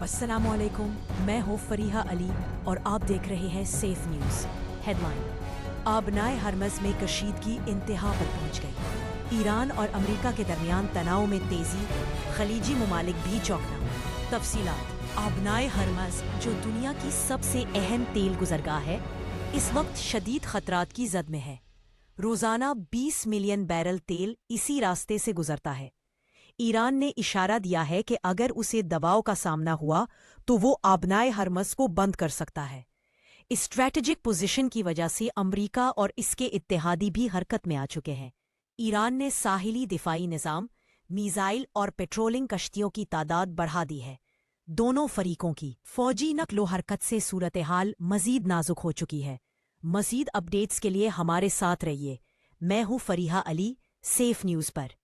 अस्सलामुअलैकुम, मैं हूँ फरीहा अली और आप देख रहे हैं सेफ न्यूज़। हेडलाइन: आबनाए हरमज़ में कशीदगी इंतहा पर पहुँच गई। ईरान और अमेरिका के दरमियान तनाव में तेज़ी, खलीजी ममालिक भी चौंकना। तफसीलात: आबनाए हरमज़, जो दुनिया की सबसे अहम तेल गुज़रगाह है, इस वक्त शदीद खतरात की जद में है। रोज़ाना 20 मिलियन बैरल तेल इसी रास्ते से गुजरता है। ईरान ने इशारा दिया है कि अगर उसे दबाव का सामना हुआ तो वो आबनाए हरमज़ को बंद कर सकता है। इस स्ट्रैटेजिक पोजीशन की वजह से अमरीका और इसके इत्तेहादी भी हरकत में आ चुके हैं। ईरान ने साहिली दिफाई निज़ाम, मीज़ाइल और पेट्रोलिंग कश्तियों की तादाद बढ़ा दी है। दोनों फरीकों की फौजी नकलो हरकत से सूरत हाल मज़ीद नाजुक हो चुकी है। मज़ीद अपडेट्स के लिए हमारे साथ रहिए। मैं हूँ फरीहा अली, सेफ न्यूज़ पर।